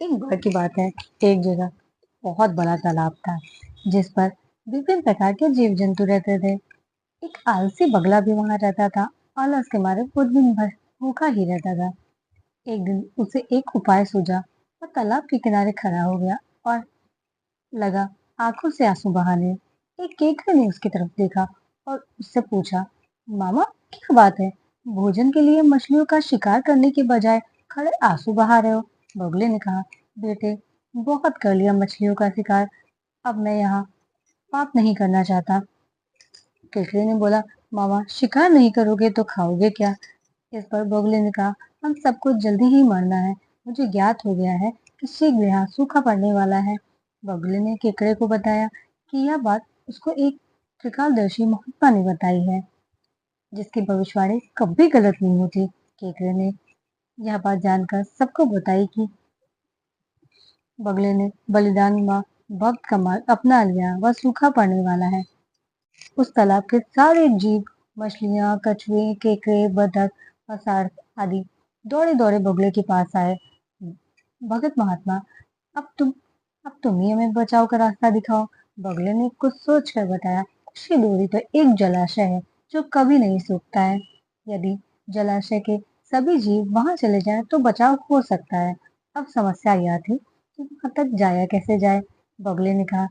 एक बार की बात है, एक जगह बहुत बड़ा तालाब था जिस पर विभिन्न प्रकार के जीव जंतु रहते थे। एक आलसी बगला भी वहां रहता था। आलस के मारे वो दिन भर भूखा ही रहता था। एक दिन उसे एक उपाय सूझा और तालाब के किनारे खड़ा हो गया और लगा आंखों से आंसू बहाने। एक केकड़े ने उसकी तरफ देखा और उससे पूछा, मामा क्या बात है, भोजन के लिए मछलियों का शिकार करने के बजाय खड़े आंसू बहा रहे हो। बगुले ने कहा, बेटे बहुत कर लिया मछलियों का शिकार, अब मैं यहाँ पाप नहीं करना चाहता। केकड़े ने बोला, मामा शिकार नहीं करोगे तो खाओगे क्या। इस पर बगुले ने कहा, हम सबको जल्दी ही मरना है, मुझे ज्ञात हो गया है कि शीघ्र यहाँ सूखा पड़ने वाला है। बगुले ने केकड़े को बताया कि यह बात उसको एक त्रिकालदर्शी महात्मा ने बताई है जिसकी भविष्यवाणी कभी गलत नहीं होती। केकड़े ने यह बात जानकर सबको बताई कि बगले ने बलिदान माँ भक्त का मार्ग अपना लिया, वह सूखा पड़ने वाला है। उस तालाब के सारे जीव, मछलियां, कछुए, केकड़े, बतख और सार्क आदि दौड़े दौड़े बगुले के पास आए। भगत महात्मा, अब तुम ही हमें बचाव का रास्ता दिखाओ। बगले ने कुछ सोच कर बताया, कुछ ही दूरी पर एक जलाशय है जो कभी नहीं सूखता है। यदि जलाशय के सभी जीव वहां चले जाएं तो बचाव हो सकता है। अब समस्या यह थी कि वहां तक जाया कैसे जाए। बगले ने कहा,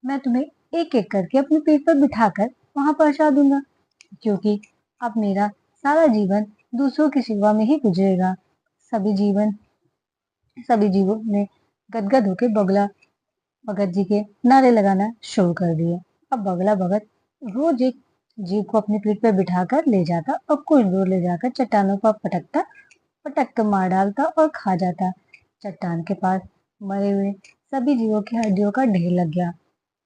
मैं तुम्हें एक एक करके अपने पीठ पर बिठाकर वहां पहुंचा दूंगा, क्योंकि अब मेरा सारा जीवन दूसरों की सेवा में ही गुजरेगा। सभी जीवन सभी जीवों ने गदगद होकर बगला भगत जी के नारे लगाना शुरू कर दिए। अब बगला भगत रोज एक जीव को अपनी पीठ पर बिठाकर ले जाता और कुछ दूर ले जाकर चट्टानों पर पटकता, पटक कर मार डालता और खा जाता। चट्टान के पास मरे हुए सभी जीवों की हड्डियों का ढेर लग गया।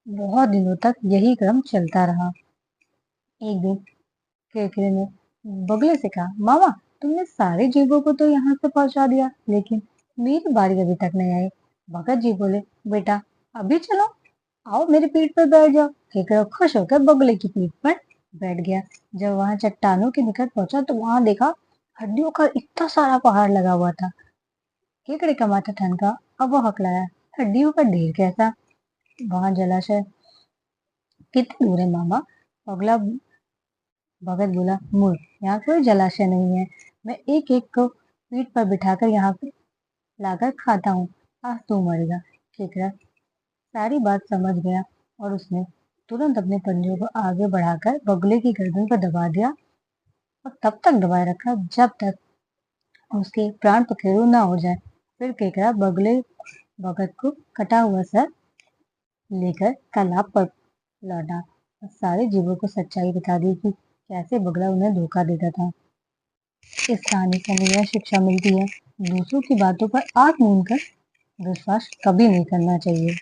बहुत दिनों तक यही क्रम चलता रहा। एक दिन केकड़े ने बगले से कहा, मामा तुमने सारे जीवों को तो यहाँ से पहुंचा दिया, लेकिन मेरी बारी अभी तक नहीं आई। भगत जी बोले, बेटा अभी चलो, आओ मेरी पीठ पर बैठ जाओ। केकड़ा खुश होकर बगले की पीठ पर बैठ गया। जब वहां चट्टानों के निकट पहुंचा तो वहां देखा हड्डियों का इतना सारा पहाड़ लगा हुआ था। केकड़े का माथा ठनका। अब वो हकलाया, हड्डियों का ढेर कैसा। वहां जलाशय कितनी दूर है मामा। अगला भगत बोला, मूर्ख, यहाँ कोई जलाशय नहीं है, मैं एक एक को पीठ पर बिठाकर यहाँ पे लाकर खाता हूँ, आज तू मरेगा। केकड़ा सारी बात समझ गया और उसने तुरंत अपने पंजों को आगे बढ़ाकर बगुले की गर्दन पर दबा दिया और तब तक दबाए रखा जब तक उसके प्राण पखेरु ना हो जाए। फिर केकड़ा बगले भगत को कटा हुआ सर लेकर तालाब पर लौटा और सारे जीवों को सच्चाई बता दी कि कैसे बगला उन्हें धोखा देता था। इस कहानी से हमें यह शिक्षा मिलती है, दूसरों की बातों पर आंख मूंद कर विश्वास कभी नहीं करना चाहिए।